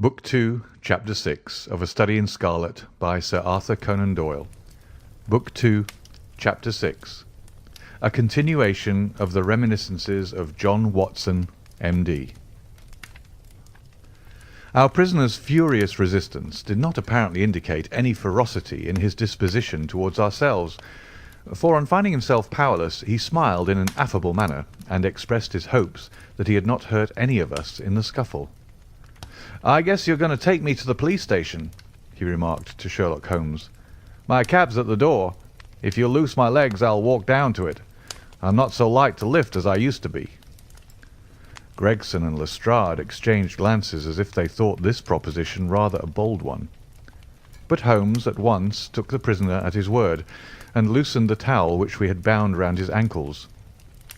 Book 2, Chapter 6 of A Study in Scarlet by Sir Arthur Conan Doyle. Book 2, Chapter 6. A continuation of the Reminiscences of John Watson, M.D. Our prisoner's furious resistance did not apparently indicate any ferocity in his disposition towards ourselves, for on finding himself powerless he smiled in an affable manner and expressed his hopes that he had not hurt any of us in the scuffle. "I guess you're going to take me to the police station," he remarked to Sherlock Holmes. "My cab's at the door. If you'll loose my legs I'll walk down to it. I'm not so light to lift as I used to be." Gregson and Lestrade exchanged glances as if they thought this proposition rather a bold one. But Holmes at once took the prisoner at his word, and loosened the towel which we had bound round his ankles.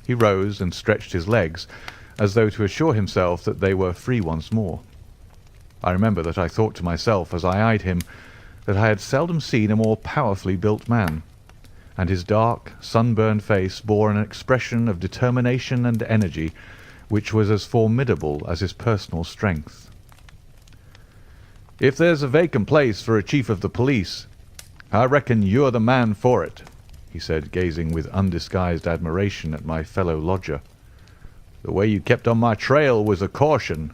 He rose and stretched his legs, as though to assure himself that they were free once more. I remember that I thought to myself as I eyed him that I had seldom seen a more powerfully built man, and his dark, sunburned face bore an expression of determination and energy which was as formidable as his personal strength. "If there's a vacant place for a chief of the police, I reckon you're the man for it," he said, gazing with undisguised admiration at my fellow lodger. "The way you kept on my trail was a caution."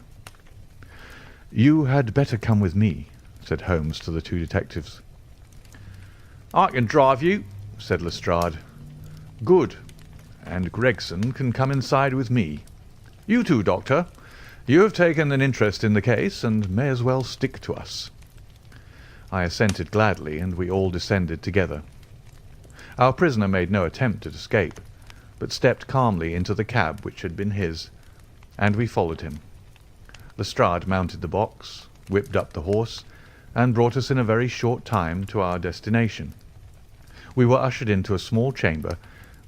"You had better come with me," said Holmes to the two detectives. "I can drive you," said Lestrade. "Good. And Gregson can come inside with me. You too, Doctor. You have taken an interest in the case and may as well stick to us." I assented gladly, and we all descended together. Our prisoner made no attempt at escape, but stepped calmly into the cab which had been his, and we followed him. Lestrade mounted the box, whipped up the horse, and brought us in a very short time to our destination. We were ushered into a small chamber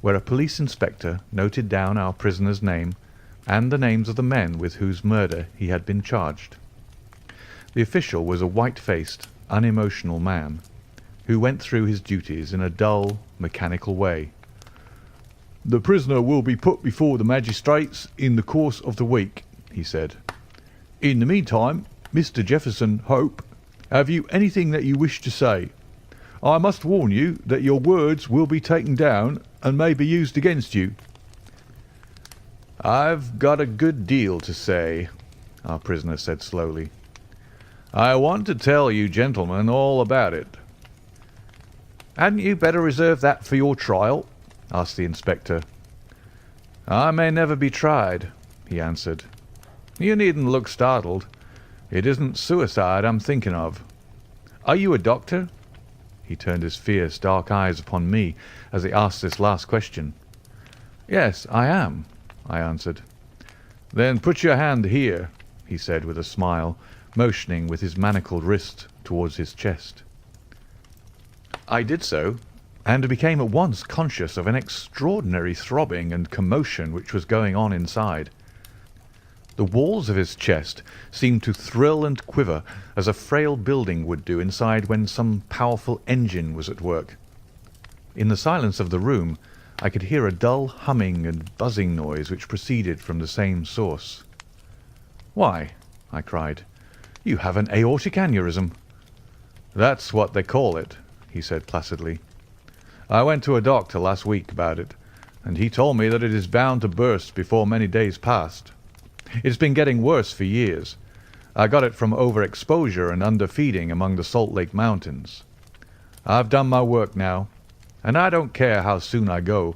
where a police inspector noted down our prisoner's name and the names of the men with whose murder he had been charged. The official was a white-faced, unemotional man, who went through his duties in a dull, mechanical way. "The prisoner will be put before the magistrates in the course of the week," he said. "In the meantime, Mr. Jefferson Hope, have you anything that you wish to say? I must warn you that your words will be taken down and may be used against you." "I've got a good deal to say," our prisoner said slowly. "I want to tell you gentlemen all about it." "Hadn't you better reserve that for your trial?" asked the inspector. "I may never be tried," he answered. "You needn't look startled. It isn't suicide I'm thinking of. Are you a doctor?" He turned his fierce, dark eyes upon me as he asked this last question. "Yes, I am," I answered. "Then put your hand here," he said with a smile, motioning with his manacled wrist towards his chest. I did so, and became at once conscious of an extraordinary throbbing and commotion which was going on inside. The walls of his chest seemed to thrill and quiver as a frail building would do inside when some powerful engine was at work. In the silence of the room I could hear a dull humming and buzzing noise which proceeded from the same source. "Why," I cried, "you have an aortic aneurysm." "That's what they call it," he said placidly. "I went to a doctor last week about it, and he told me that it is bound to burst before many days passed. It's been getting worse for years. I got it from overexposure and underfeeding among the Salt Lake Mountains. I've done my work now, and I don't care how soon I go,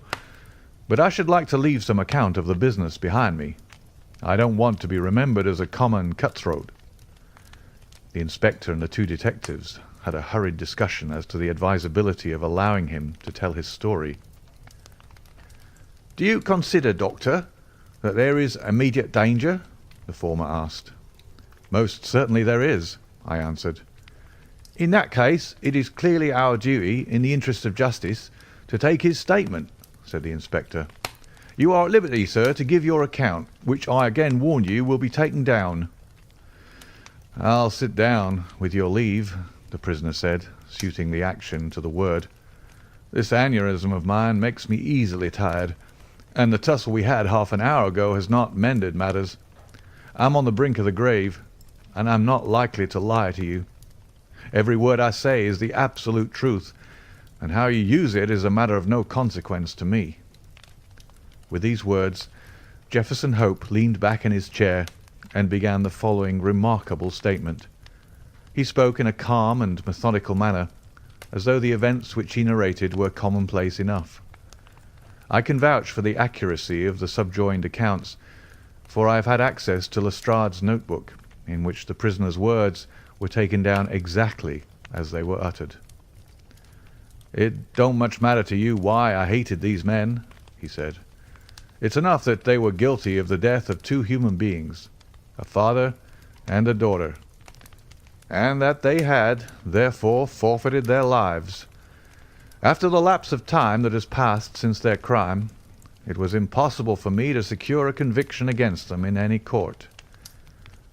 but I should like to leave some account of the business behind me. I don't want to be remembered as a common cutthroat." The inspector and the two detectives had a hurried discussion as to the advisability of allowing him to tell his story. "Do you consider, Doctor, that there is immediate danger?" the former asked. "Most certainly there is," I answered. "In that case it is clearly our duty, in the interest of justice, to take his statement," said the inspector. "You are at liberty, sir, to give your account, which I again warn you will be taken down." "I'll sit down, with your leave," the prisoner said, suiting the action to the word. "This aneurysm of mine makes me easily tired, and the tussle we had half an hour ago has not mended matters. I'm on the brink of the grave. and I'm not likely to lie to you. Every word I say is the absolute truth, and how you use it is a matter of no consequence to me." With these words, Jefferson Hope leaned back in his chair and began the following remarkable statement. He spoke in a calm and methodical manner, as though the events which he narrated were commonplace enough. I can vouch for the accuracy of the subjoined accounts, for I have had access to Lestrade's notebook, in which the prisoner's words were taken down exactly as they were uttered. "It don't much matter to you why I hated these men," he said. "It's enough that they were guilty of the death of two human beings, a father and a daughter, and that they had, therefore, forfeited their lives. After the lapse of time that has passed since their crime, it was impossible for me to secure a conviction against them in any court.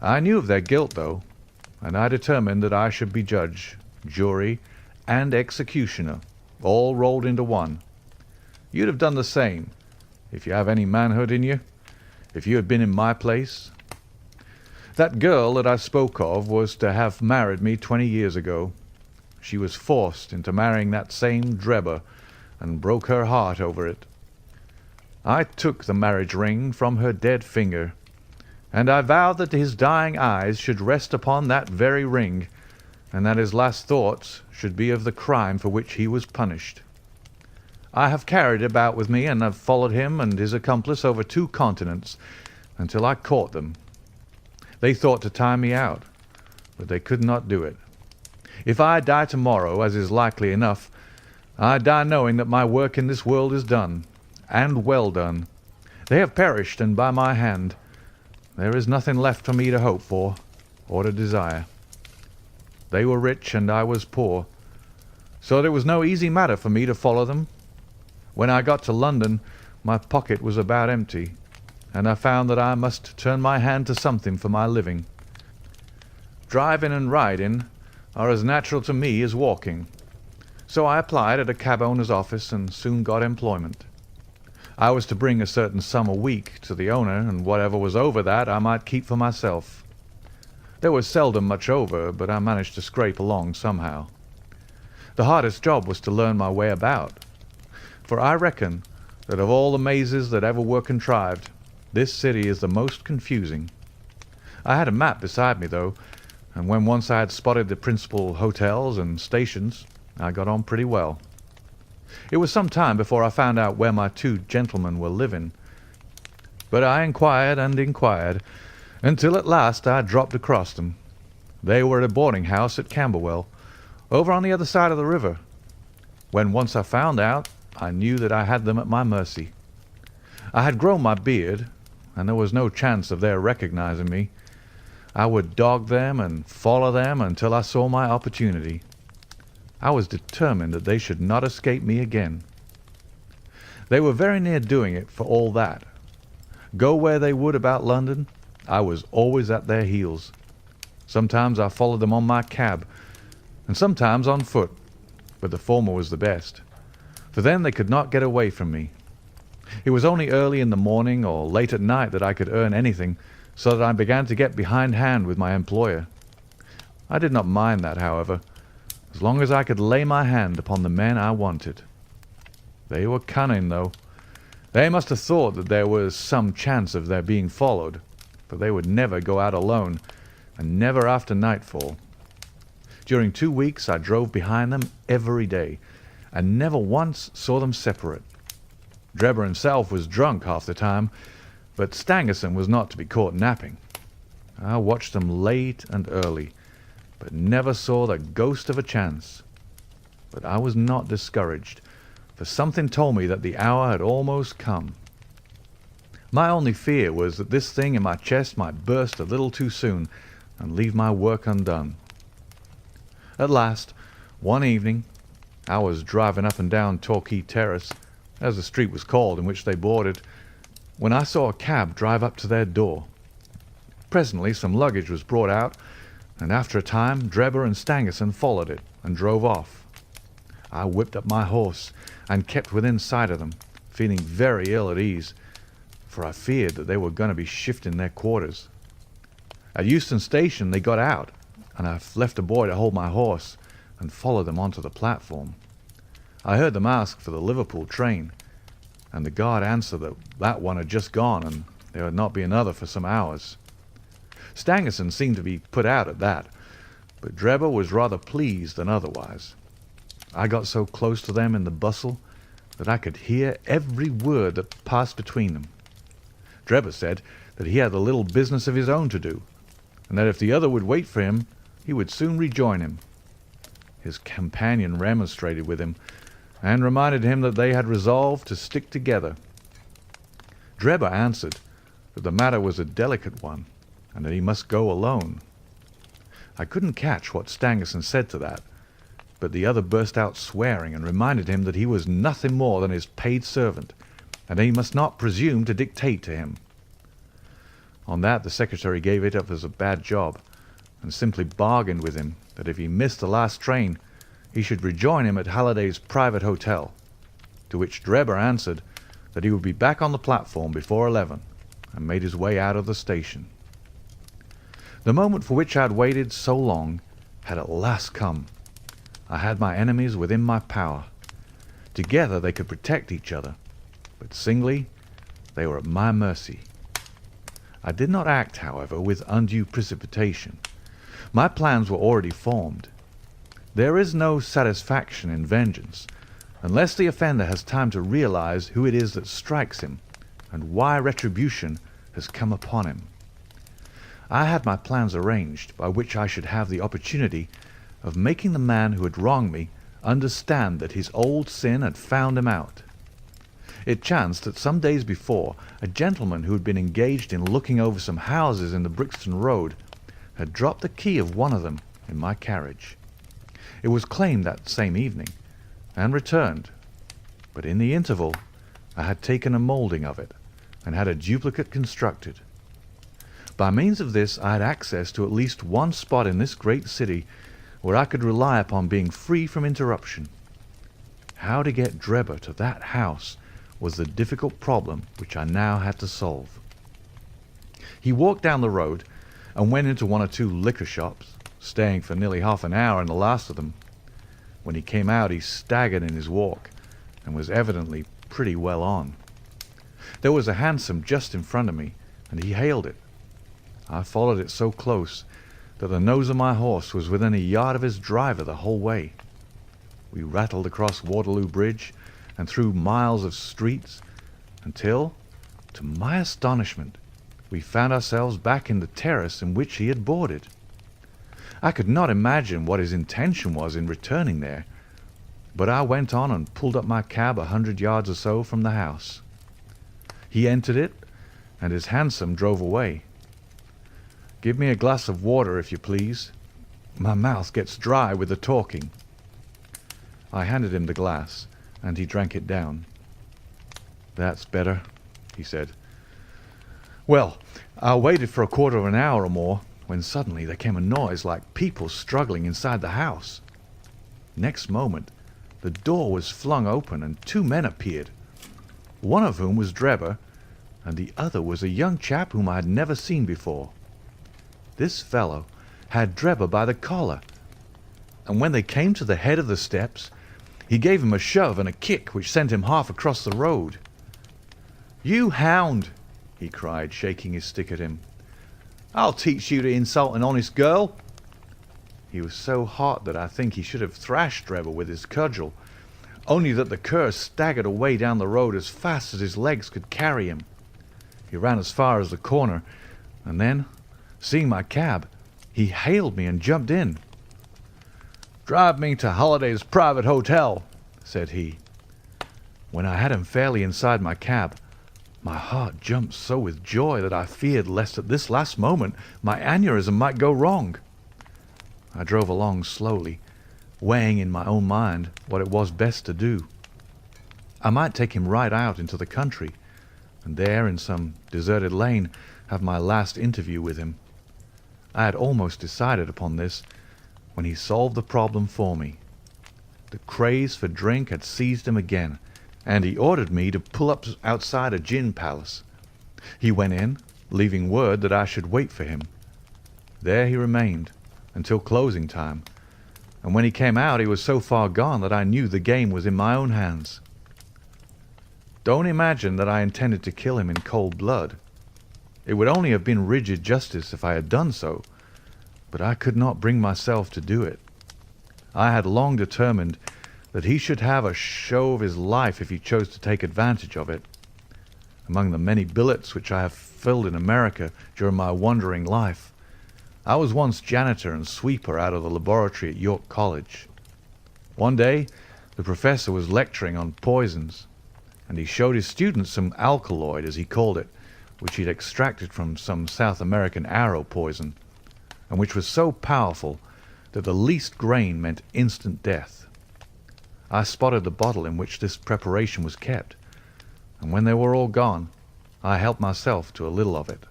I knew of their guilt, though, and I determined that I should be judge, jury, and executioner, all rolled into one. You'd have done the same, if you have any manhood in you, if you had been in my place. That girl that I spoke of was to have married me 20 years ago. She was forced into marrying that same Drebber, and broke her heart over it. I took the marriage ring from her dead finger, and I vowed that his dying eyes should rest upon that very ring, and that his last thoughts should be of the crime for which he was punished. I have carried it about with me, and have followed him and his accomplice over 2 continents, until I caught them. They thought to tie me out, but they could not do it. If I die tomorrow, as is likely enough, I die knowing that my work in this world is done, and well done. They have perished, and by my hand. There is nothing left for me to hope for, or to desire. They were rich, and I was poor, so that it was no easy matter for me to follow them. When I got to London, my pocket was about empty, and I found that I must turn my hand to something for my living. Driving and riding are as natural to me as walking, so I applied at a cab owner's office and soon got employment. I was to bring a certain sum a week to the owner, and whatever was over that I might keep for myself. There was seldom much over, but I managed to scrape along somehow. The hardest job was to learn my way about, for I reckon that of all the mazes that ever were contrived, this city is the most confusing. I had a map beside me, though, and when once I had spotted the principal hotels and stations, I got on pretty well. It was some time before I found out where my 2 gentlemen were living, but I inquired and inquired, until at last I dropped across them. They were at a boarding house at Camberwell, over on the other side of the river. When once I found out, I knew that I had them at my mercy. I had grown my beard, and there was no chance of their recognizing me. I would dog them and follow them until I saw my opportunity. I was determined that they should not escape me again. They were very near doing it, for all that. Go where they would about London, I was always at their heels. Sometimes I followed them on my cab, and sometimes on foot, but the former was the best, for then they could not get away from me. It was only early in the morning or late at night that I could earn anything, so that I began to get behindhand with my employer. I did not mind that, however, as long as I could lay my hand upon the men I wanted. They were cunning, though. They must have thought that there was some chance of their being followed, for they would never go out alone, and never after nightfall. During 2 weeks I drove behind them every day, and never once saw them separate. Drebber himself was drunk half the time, but Stangerson was not to be caught napping. I watched them late and early, but never saw the ghost of a chance. But I was not discouraged, for something told me that the hour had almost come. My only fear was that this thing in my chest might burst a little too soon and leave my work undone. At last, one evening, I was driving up and down Torquay Terrace, as the street was called in which they boarded, when I saw a cab drive up to their door. Presently some luggage was brought out, and after a time Drebber and Stangerson followed it and drove off. I whipped up my horse and kept within sight of them, feeling very ill at ease, for I feared that they were going to be shifting their quarters. At Euston Station they got out, and I left a boy to hold my horse and follow them onto the platform. I heard them ask for the Liverpool train, and the guard answered that that one had just gone and there would not be another for some hours. Stangerson seemed to be put out at that, but Drebber was rather pleased than otherwise. I got so close to them in the bustle that I could hear every word that passed between them. Drebber said that he had a little business of his own to do, and that if the other would wait for him, he would soon rejoin him. His companion remonstrated with him, and reminded him that they had resolved to stick together. Drebber answered that the matter was a delicate one, and that he must go alone. I couldn't catch what Stangerson said to that, but the other burst out swearing and reminded him that he was nothing more than his paid servant, and that he must not presume to dictate to him. On that the secretary gave it up as a bad job, and simply bargained with him that if he missed the last train, he should rejoin him at Halliday's private hotel, to which Drebber answered that he would be back on the platform before 11, and made his way out of the station. The moment for which I had waited so long had at last come. I had my enemies within my power. Together they could protect each other, but singly they were at my mercy. I did not act, however, with undue precipitation. My plans were already formed. There is no satisfaction in vengeance unless the offender has time to realize who it is that strikes him and why retribution has come upon him. I had my plans arranged by which I should have the opportunity of making the man who had wronged me understand that his old sin had found him out. It chanced that some days before, a gentleman who had been engaged in looking over some houses in the Brixton Road had dropped the key of one of them in my carriage. It was claimed that same evening, and returned, but in the interval I had taken a moulding of it, and had a duplicate constructed. By means of this I had access to at least one spot in this great city where I could rely upon being free from interruption. How to get Drebber to that house was the difficult problem which I now had to solve. He walked down the road and went into one or two liquor shops, staying for nearly half an hour in the last of them. When he came out he staggered in his walk, and was evidently pretty well on. There was a hansom just in front of me, and he hailed it. I followed it so close that the nose of my horse was within a yard of his driver the whole way. We rattled across Waterloo Bridge and through miles of streets, until, to my astonishment, we found ourselves back in the terrace in which he had boarded. I could not imagine what his intention was in returning there, but I went on and pulled up my cab 100 yards or so from the house. He entered it, and his hansom drove away. "Give me a glass of water, if you please. My mouth gets dry with the talking." I handed him the glass, and he drank it down. "That's better," he said. "Well, I waited for a quarter of an hour or more, when suddenly there came a noise like people struggling inside the house. Next moment the door was flung open, and two men appeared, one of whom was Drebber, and the other was a young chap whom I had never seen before. This fellow had Drebber by the collar, and when they came to the head of the steps, he gave him a shove and a kick which sent him half across the road. "You hound!" he cried, shaking his stick at him. "I'll teach you to insult an honest girl." He was so hot that I think he should have thrashed Drebber with his cudgel, only that the cur staggered away down the road as fast as his legs could carry him. He ran as far as the corner, and then, seeing my cab, he hailed me and jumped in. "Drive me to Halliday's private hotel," said he. When I had him fairly inside my cab, my heart jumped so with joy that I feared lest at this last moment my aneurism might go wrong. I drove along slowly, weighing in my own mind what it was best to do. I might take him right out into the country, and there in some deserted lane have my last interview with him. I had almost decided upon this when he solved the problem for me. The craze for drink had seized him again, and he ordered me to pull up outside a gin palace. He went in, leaving word that I should wait for him. There he remained until closing time, and when he came out he was so far gone that I knew the game was in my own hands. Don't imagine that I intended to kill him in cold blood. It would only have been rigid justice if I had done so, but I could not bring myself to do it. I had long determined that he should have a show of his life if he chose to take advantage of it. Among the many billets which I have filled in America during my wandering life, I was once janitor and sweeper out of the laboratory at York College. One day the professor was lecturing on poisons, and he showed his students some alkaloid, as he called it, which he had extracted from some South American arrow poison, and which was so powerful that the least grain meant instant death. I spotted the bottle in which this preparation was kept, and when they were all gone, I helped myself to a little of it.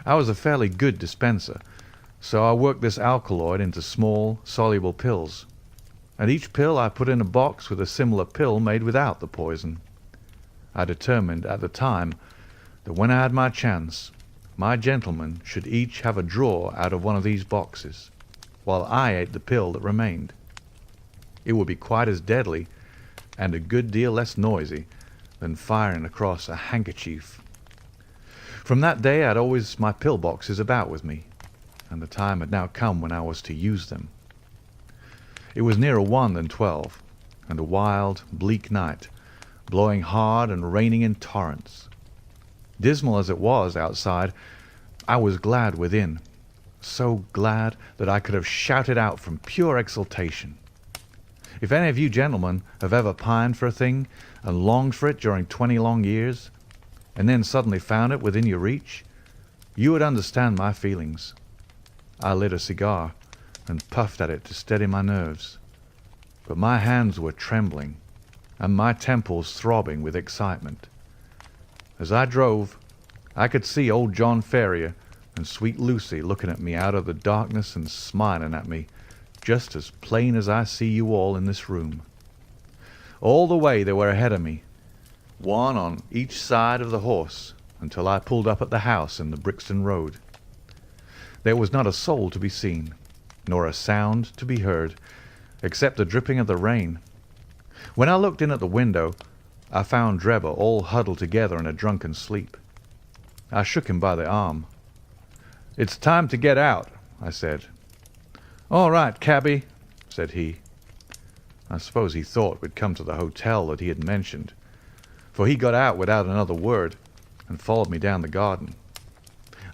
I was a fairly good dispenser, so I worked this alkaloid into small, soluble pills, and each pill I put in a box with a similar pill made without the poison. I determined at the time that when I had my chance, my gentlemen should each have a drawer out of one of these boxes, while I ate the pill that remained. It would be quite as deadly, and a good deal less noisy, than firing across a handkerchief. From that day I had always my pill boxes about with me, and the time had now come when I was to use them. It was nearer 1 than 12, and a wild, bleak night, blowing hard and raining in torrents. Dismal as it was outside, I was glad within, so glad that I could have shouted out from pure exultation. If any of you gentlemen have ever pined for a thing and longed for it during 20 long years, and then suddenly found it within your reach, you would understand my feelings. I lit a cigar and puffed at it to steady my nerves, but my hands were trembling and my temples throbbing with excitement. As I drove, I could see old John Ferrier and sweet Lucy looking at me out of the darkness and smiling at me, just as plain as I see you all in this room. All the way they were ahead of me, one on each side of the horse, until I pulled up at the house in the Brixton Road. There was not a soul to be seen, nor a sound to be heard, except the dripping of the rain. When I looked in at the window, I found Drebber all huddled together in a drunken sleep. I shook him by the arm. "It's time to get out," I said. "All right, cabby," said he. I suppose he thought we'd come to the hotel that he had mentioned, for he got out without another word and followed me down the garden.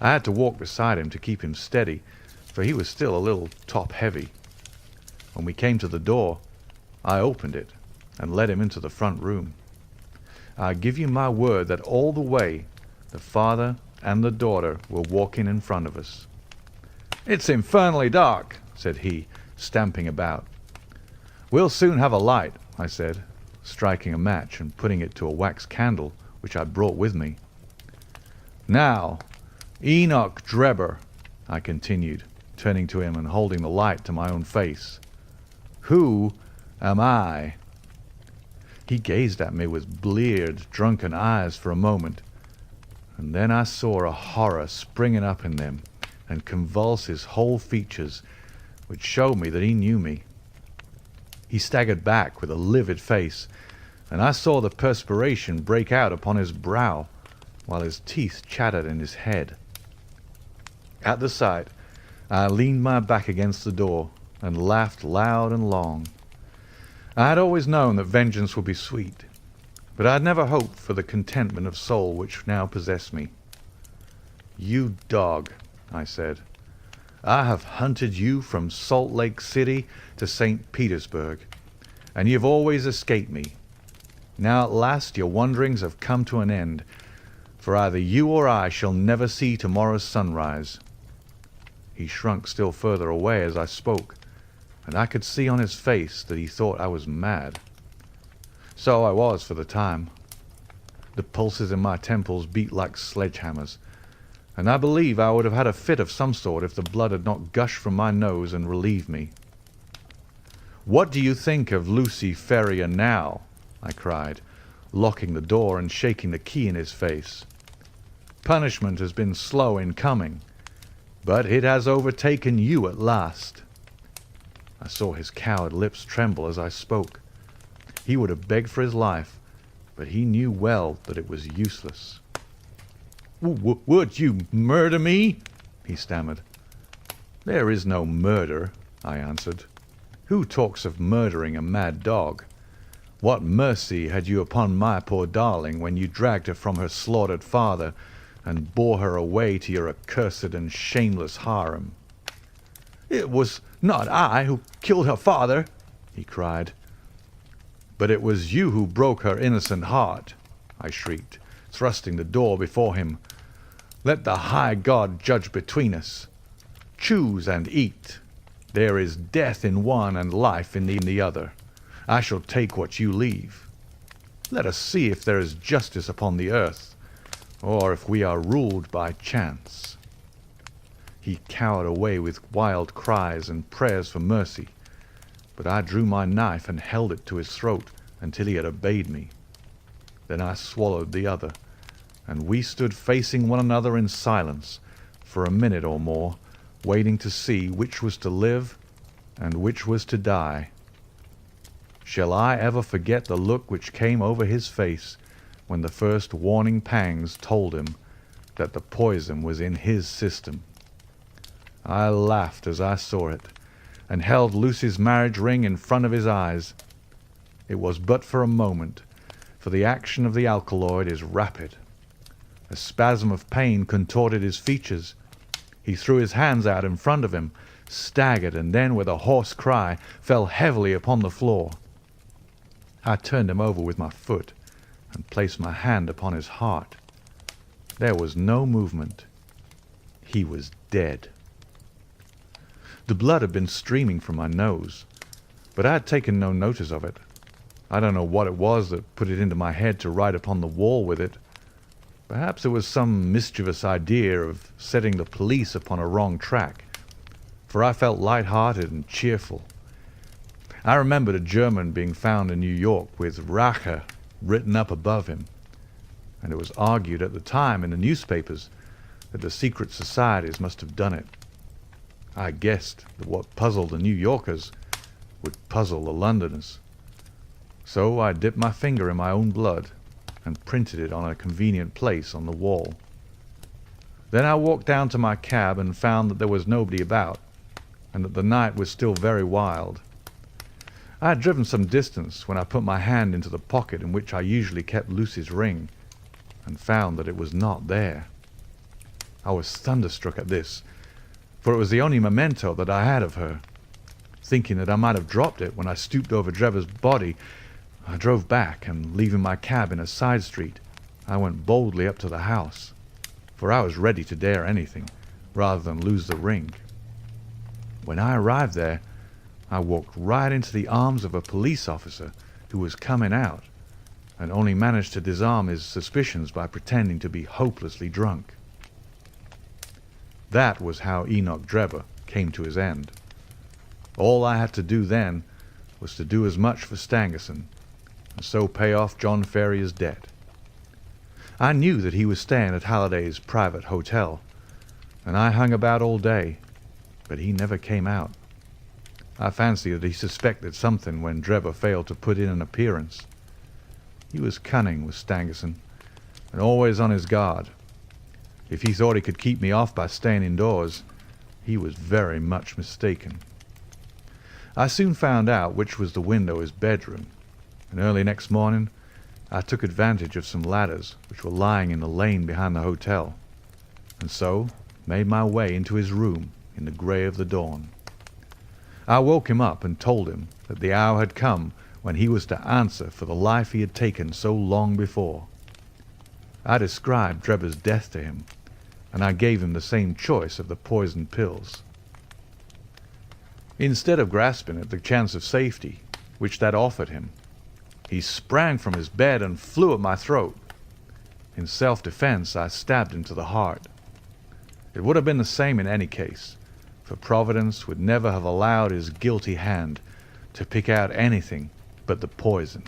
I had to walk beside him to keep him steady, for he was still a little top-heavy. When we came to the door, I opened it and led him into the front room. I give you my word that all the way the father and the daughter were walking in front of us. "It's infernally dark," said he, stamping about. "We'll soon have a light," I said, striking a match and putting it to a wax candle which I brought with me. "Now, Enoch Drebber," I continued, turning to him and holding the light to my own face, "who am I?" He gazed at me with bleared, drunken eyes for a moment, and then I saw a horror springing up in them and convulse his whole features, which showed me that he knew me. He staggered back with a livid face, and I saw the perspiration break out upon his brow, while his teeth chattered in his head. At the sight, I leaned my back against the door and laughed loud and long. I had always known that vengeance would be sweet, but I had never hoped for the contentment of soul which now possessed me. "You dog," I said, "I have hunted you from Salt Lake City to St. Petersburg, and you have always escaped me. Now at last your wanderings have come to an end, for either you or I shall never see tomorrow's sunrise." He shrunk still further away as I spoke, and I could see on his face that he thought I was mad. So I was for the time. The pulses in my temples beat like sledgehammers, and I believe I would have had a fit of some sort if the blood had not gushed from my nose and relieved me. "What do you think of Lucy Ferrier now?" I cried, locking the door and shaking the key in his face. "Punishment has been slow in coming. but it has overtaken you at last." I saw his coward lips tremble as I spoke. He would have begged for his life, but he knew well that it was useless. "Would you murder me?" he stammered. "There is no murder," I answered. "Who talks of murdering a mad dog? What mercy had you upon my poor darling when you dragged her from her slaughtered father and bore her away to your accursed and shameless harem?" "It was not I who killed her father," he cried. "But it was you who broke her innocent heart," I shrieked, thrusting the door before him. "Let the high God judge between us. Choose and eat. There is death in one and life in the other. I shall take what you leave. Let us see if there is justice upon the earth, or if we are ruled by chance." He cowered away with wild cries and prayers for mercy, but I drew my knife and held it to his throat until he had obeyed me. Then I swallowed the other, and we stood facing one another in silence for a minute or more, waiting to see which was to live and which was to die. Shall I ever forget the look which came over his face when the first warning pangs told him that the poison was in his system? I laughed as I saw it, and held Lucy's marriage ring in front of his eyes. It was but for a moment, for the action of the alkaloid is rapid. A spasm of pain contorted his features. He threw his hands out in front of him, staggered, and then, with a hoarse cry, fell heavily upon the floor. I turned him over with my foot and placed my hand upon his heart. There was no movement. He was dead. The blood had been streaming from my nose, but I had taken no notice of it. I don't know what it was that put it into my head to write upon the wall with it. Perhaps it was some mischievous idea of setting the police upon a wrong track, for I felt light-hearted and cheerful. I remembered a German being found in New York with Rache written up above him, and it was argued at the time in the newspapers that the secret societies must have done it. I guessed that what puzzled the New Yorkers would puzzle the Londoners. So I dipped my finger in my own blood and printed it on a convenient place on the wall. Then I walked down to my cab and found that there was nobody about, and that the night was still very wild. I had driven some distance when I put my hand into the pocket in which I usually kept Lucy's ring, and found that it was not there. I was thunderstruck at this, for it was the only memento that I had of her. Thinking that I might have dropped it when I stooped over Drebber's body, I drove back, and leaving my cab in a side street, I went boldly up to the house, for I was ready to dare anything rather than lose the ring. When I arrived there, I walked right into the arms of a police officer who was coming out, and only managed to disarm his suspicions by pretending to be hopelessly drunk. That was how Enoch Drebber came to his end. All I had to do then was to do as much for Stangerson, and so pay off John Ferrier's debt. I knew that he was staying at Halliday's private hotel, and I hung about all day, but he never came out. I fancy that he suspected something when Drebber failed to put in an appearance. He was cunning, was Stangerson, and always on his guard. If he thought he could keep me off by staying indoors, he was very much mistaken. I soon found out which was the window of his bedroom, and early next morning I took advantage of some ladders which were lying in the lane behind the hotel, and so made my way into his room in the grey of the dawn. I woke him up and told him that the hour had come when he was to answer for the life he had taken so long before. I described Drebber's death to him, and I gave him the same choice of the poisoned pills. Instead of grasping at the chance of safety which that offered him, he sprang from his bed and flew at my throat. In self-defense, I stabbed him to the heart. It would have been the same in any case, for Providence would never have allowed his guilty hand to pick out anything but the poison.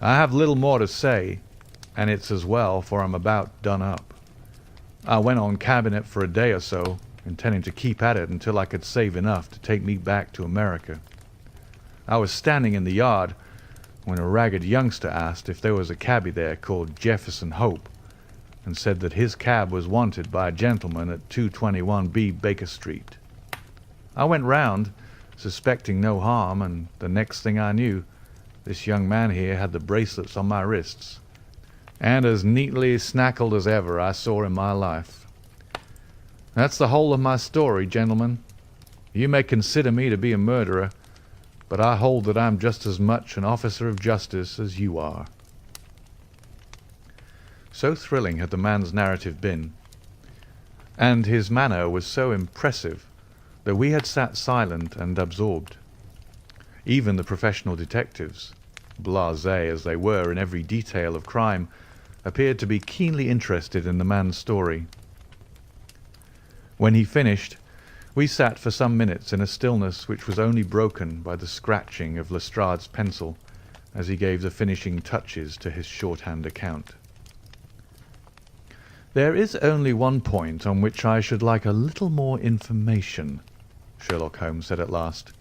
I have little more to say, and it's as well, for I'm about done up. I went on cabbing it for a day or so, intending to keep at it until I could save enough to take me back to America. I was standing in the yard when a ragged youngster asked if there was a cabby there called Jefferson Hope, and said that his cab was wanted by a gentleman at 221B Baker Street. I went round, suspecting no harm, and the next thing I knew, this young man here had the bracelets on my wrists, and as neatly snackled as ever I saw in my life. That's the whole of my story, gentlemen. You may consider me to be a murderer, but I hold that I'm just as much an officer of justice as you are." So thrilling had the man's narrative been, and his manner was so impressive, that we had sat silent and absorbed. Even the professional detectives, blasé as they were in every detail of crime, appeared to be keenly interested in the man's story. When he finished, we sat for some minutes in a stillness which was only broken by the scratching of Lestrade's pencil as he gave the finishing touches to his shorthand account. "There is only one point on which I should like a little more information," Sherlock Holmes said at last.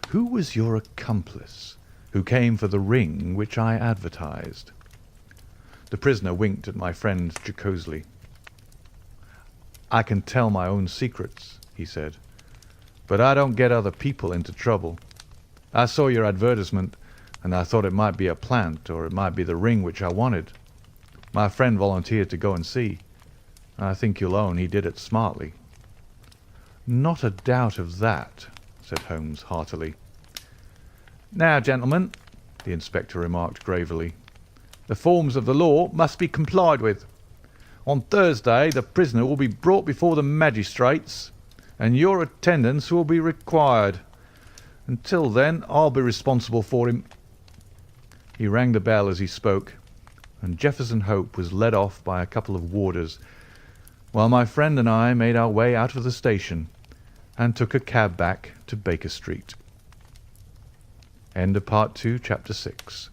"Who was your accomplice who came for the ring which I advertised?" The prisoner winked at my friend jocosely. "I can tell my own secrets," he said, "but I don't get other people into trouble. I saw your advertisement, and I thought it might be a plant, or it might be the ring which I wanted. My friend volunteered to go and see. I think you'll own he did it smartly." "Not a doubt of that," said Holmes heartily. "Now, gentlemen," the inspector remarked gravely, "the forms of the law must be complied with. On Thursday the prisoner will be brought before the magistrates, and your attendance will be required. Until then I'll be responsible for him." He rang the bell as he spoke, and Jefferson Hope was led off by a couple of warders, while my friend and I made our way out of the station and took a cab back to Baker Street. End of Part 2, Chapter 6.